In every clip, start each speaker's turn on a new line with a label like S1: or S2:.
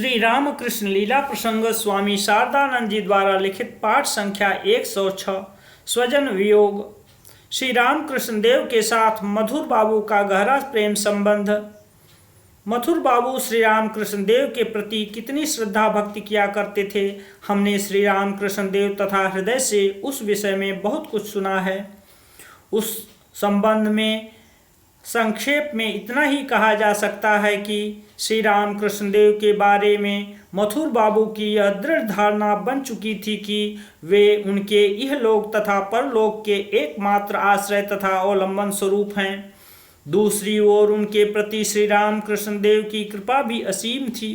S1: श्री रामकृष्ण लीला प्रसंग स्वामी शारदानंद जी द्वारा लिखित पाठ संख्या 106 स्वजन वियोग। श्री रामकृष्ण देव के साथ मथुर बाबू का गहरा प्रेम संबंध। मथुर बाबू श्री रामकृष्ण देव के प्रति कितनी श्रद्धा भक्ति किया करते थे, हमने श्री रामकृष्ण देव तथा हृदय से उस विषय में बहुत कुछ सुना है। उस संबंध में संक्षेप में इतना ही कहा जा सकता है कि श्री रामकृष्ण देव के बारे में मथुर बाबू की यह दृढ़ धारणा बन चुकी थी कि वे उनके इहलोक तथा परलोक के एकमात्र आश्रय तथा अवलंबन स्वरूप हैं। दूसरी ओर उनके प्रति श्री रामकृष्ण देव की कृपा भी असीम थी।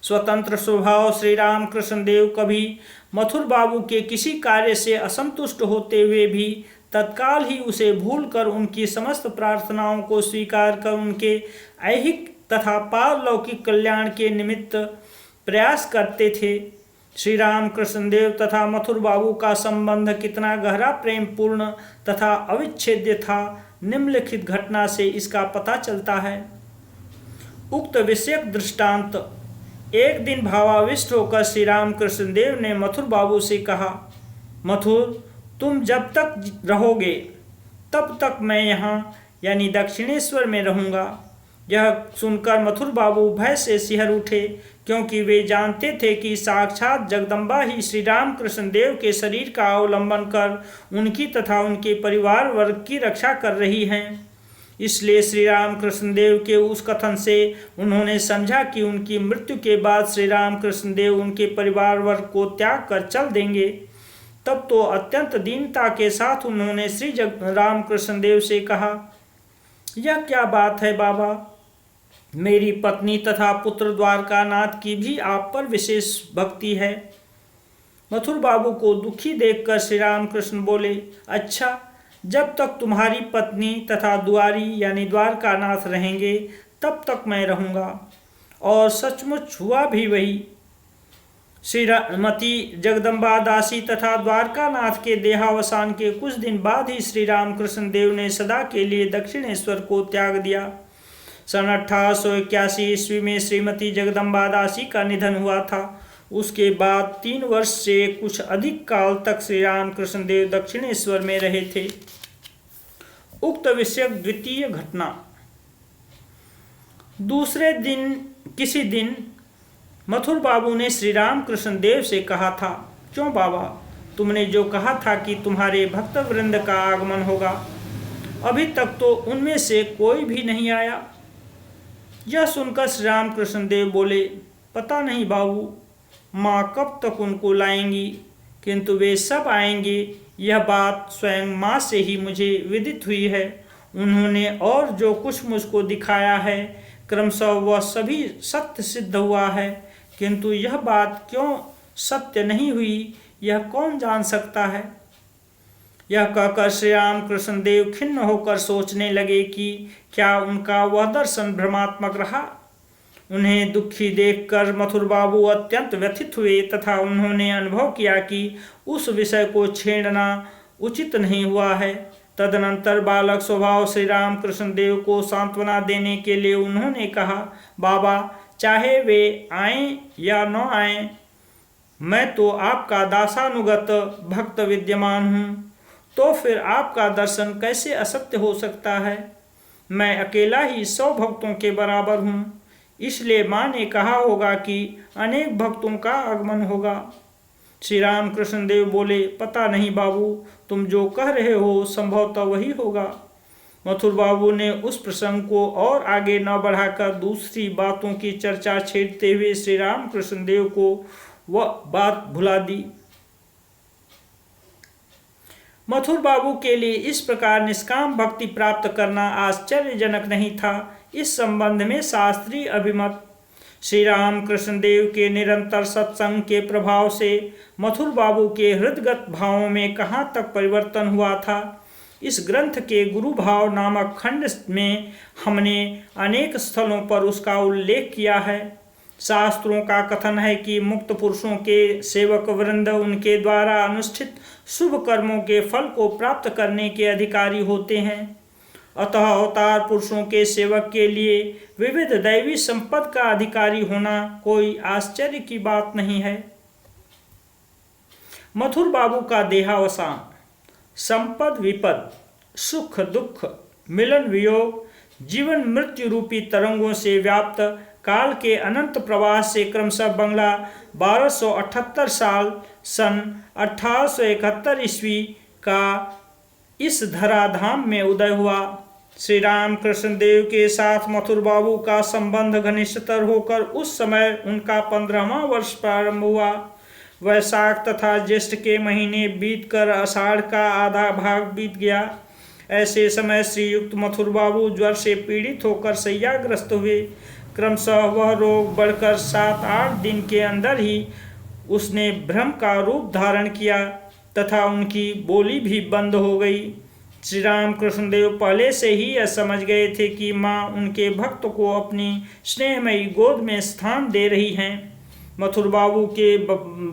S1: स्वतंत्र स्वभाव श्री रामकृष्ण देव कभी मथुर बाबू के किसी कार्य से असंतुष्ट होते हुए भी तत्काल ही उसे भूलकर उनकी समस्त प्रार्थनाओं को स्वीकार कर उनके ऐहिक तथा पारलौकिक कल्याण के निमित्त प्रयास करते थे। श्री रामकृष्ण देव तथा मथुर बाबू का संबंध कितना गहरा प्रेम पूर्ण तथा अविच्छेद्य था, निम्नलिखित घटना से इसका पता चलता है। उक्त विषयक दृष्टांत। एक दिन भावाविष्ट होकर श्री रामकृष्ण देव ने मथुर बाबू से कहा, मथुर, तुम जब तक रहोगे तब तक मैं यहाँ यानी दक्षिणेश्वर में रहूँगा। यह सुनकर मथुर बाबू भय से सिहर उठे, क्योंकि वे जानते थे कि साक्षात जगदम्बा ही श्री रामकृष्ण देव के शरीर का अवलंबन कर उनकी तथा उनके परिवार वर्ग की रक्षा कर रही हैं। इसलिए श्री रामकृष्ण देव के उस कथन से उन्होंने समझा कि उनकी मृत्यु के बाद श्री रामकृष्ण देव उनके परिवार वर्ग को त्याग कर चल देंगे। तब तो अत्यंत दीनता के साथ उन्होंने श्री रामकृष्ण देव से कहा, यह क्या बात है बाबा, मेरी पत्नी तथा पुत्र द्वारकानाथ की भी आप पर विशेष भक्ति है। मथुर बाबू को दुखी देखकर श्री रामकृष्ण बोले, अच्छा, जब तक तुम्हारी पत्नी तथा दुआरी यानी द्वारकानाथ रहेंगे तब तक मैं रहूँगा। और सचमुच हुआ भी वही। श्रीमती जगदम्बा दासी तथा द्वारकानाथ के देहावसान के कुछ दिन बाद ही श्री रामकृष्ण देव ने सदा के लिए दक्षिणेश्वर को त्याग दिया। सन 1881 ईस्वी में श्रीमती जगदम्बा दासी का निधन हुआ था। उसके बाद 3 वर्ष से कुछ अधिक काल तक श्री रामकृष्ण देव दक्षिणेश्वर में रहे थे। उक्त विषयक द्वितीय घटना। दूसरे दिन किसी दिन मथुर बाबू ने श्री रामकृष्ण देव से कहा था, क्यों बाबा, तुमने जो कहा था कि तुम्हारे भक्त वृंद का आगमन होगा, अभी तक तो उनमें से कोई भी नहीं आया। यह सुनकर श्री रामकृष्ण देव बोले, पता नहीं बाबू, माँ कब तक उनको लाएंगी, किंतु वे सब आएंगे। यह बात स्वयं माँ से ही मुझे विदित हुई है। उन्होंने और जो कुछ मुझको दिखाया है क्रमशः वह सभी सत्य सिद्ध हुआ है, किंतु यह बात क्यों सत्य नहीं हुई, यह कौन जान सकता है। यह कहकर श्री रामकृष्ण देव खिन्न होकर सोचने लगे कि क्या उनका वह दर्शन भ्रमात्मक रहा। उन्हें दुखी देखकर मथुर बाबू अत्यंत व्यथित हुए तथा उन्होंने अनुभव किया कि उस विषय को छेड़ना उचित नहीं हुआ है। तदनंतर बालक स्वभाव श्री रामकृष्ण देव को सांत्वना देने के लिए उन्होंने कहा, बाबा, चाहे वे आएं या न आएं, मैं तो आपका दासानुगत भक्त विद्यमान हूँ, तो फिर आपका दर्शन कैसे असत्य हो सकता है। मैं अकेला ही 100 भक्तों के बराबर हूँ, इसलिए माँ ने कहा होगा कि अनेक भक्तों का आगमन होगा। श्री रामकृष्ण देव बोले, पता नहीं बाबू, तुम जो कह रहे हो संभवतः वही होगा। मथुर बाबू ने उस प्रसंग को और आगे न बढ़ाकर दूसरी बातों की चर्चा छेड़ते हुए श्री रामकृष्ण देव को वह बात भुला दी। मथुर बाबू के लिए इस प्रकार निष्काम भक्ति प्राप्त करना आश्चर्यजनक नहीं था। इस संबंध में शास्त्रीय अभिमत। श्री रामकृष्ण देव के निरंतर सत्संग के प्रभाव से मथुर बाबू के हृदगत भावों में कहाँ तक परिवर्तन हुआ था, इस ग्रंथ के गुरु भाव नामक खंड में हमने अनेक स्थलों पर उसका उल्लेख किया है। शास्त्रों का कथन है कि मुक्त पुरुषों के सेवक वृंद उनके द्वारा अनुष्ठित शुभ कर्मों के फल को प्राप्त करने के अधिकारी होते हैं। अतः अवतार पुरुषों के सेवक के लिए विविध दैवी संपद का अधिकारी होना कोई आश्चर्य की बात नहीं है। मथुर बाबू का देहावसान। संपद विपद, सुख दुख, मिलन वियोग, जीवन मृत्यु रूपी तरंगों से व्याप्त काल के अनंत प्रवाह से क्रमशः बंगला 1278 साल सन 1871 ईस्वी का इस धराधाम में उदय हुआ। श्री राम कृष्ण देव के साथ मथुर बाबू का संबंध घनिष्ठतर होकर उस समय उनका 15वां वर्ष प्रारंभ हुआ। वैशाख तथा ज्येष्ठ के महीने बीतकर आषाढ़ का आधा भाग बीत गया। ऐसे समय श्रीयुक्त मथुर बाबू ज्वर से पीड़ित होकर शैय्याग्रस्त हुए। क्रमशः वह रोग बढ़कर 7-8 दिन के अंदर ही उसने भ्रम का रूप धारण किया तथा उनकी बोली भी बंद हो गई। श्री राम कृष्णदेव पहले से ही यह समझ गए थे कि माँ उनके भक्त को अपनी स्नेहमयी गोद में स्थान दे रही हैं। मथुर बाबू के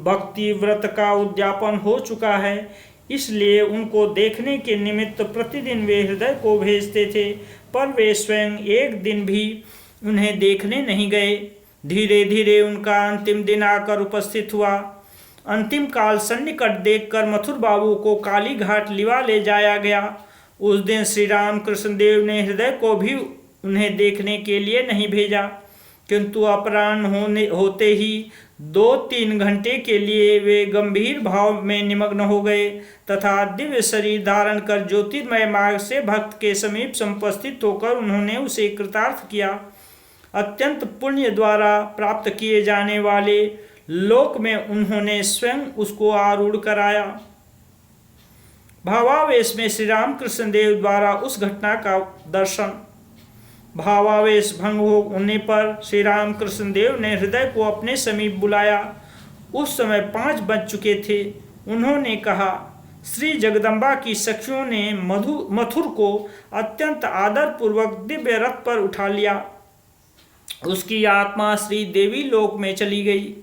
S1: भक्ति व्रत का उद्यापन हो चुका है, इसलिए उनको देखने के निमित्त प्रतिदिन वे हृदय को भेजते थे, पर वे स्वयं एक दिन भी उन्हें देखने नहीं गए। धीरे धीरे उनका अंतिम दिन आकर उपस्थित हुआ। अंतिम काल सन्निकट देखकर मथुर बाबू को काली घाट लिवा ले जाया गया। उस दिन श्री राम कृष्णदेव ने हृदय को भी उन्हें देखने के लिए नहीं भेजा, किंतु अपराह्न होते ही 2-3 घंटे के लिए वे गंभीर भाव में निमग्न हो गए तथा दिव्य शरीर धारण कर ज्योतिर्मय मार्ग से भक्त के समीप उपस्थित होकर उन्होंने उसे कृतार्थ किया। अत्यंत पुण्य द्वारा प्राप्त किए जाने वाले लोक में उन्होंने स्वयं उसको आरूढ़ कराया। भावावेश में श्री राम कृष्ण देव द्वारा उस घटना का दर्शन। भावावेश भंग होने पर श्री राम कृष्ण देव ने हृदय को अपने समीप बुलाया। उस समय 5 बज चुके थे। उन्होंने कहा, श्री जगदम्बा की सखियों ने मथुर को अत्यंत आदर पूर्वक दिव्य रथ पर उठा लिया। उसकी आत्मा श्री देवी लोक में चली गई।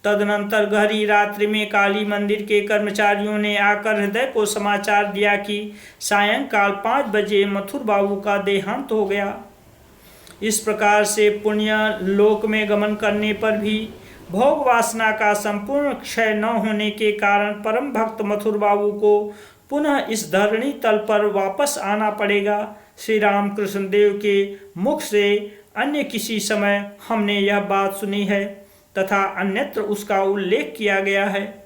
S1: तदनंतर गहरी रात्रि में काली मंदिर के कर्मचारियों ने आकर हृदय को समाचार दिया कि सायंकाल 5 बजे मथुर बाबू का देहांत हो गया। इस प्रकार से पुण्य लोक में गमन करने पर भी भोग वासना का संपूर्ण क्षय न होने के कारण परम भक्त मथुर बाबू को पुनः इस धरणी तल पर वापस आना पड़ेगा। श्री राम कृष्ण देव के मुख से अन्य किसी समय हमने यह बात सुनी है तथा अन्यत्र उसका उल्लेख किया गया है।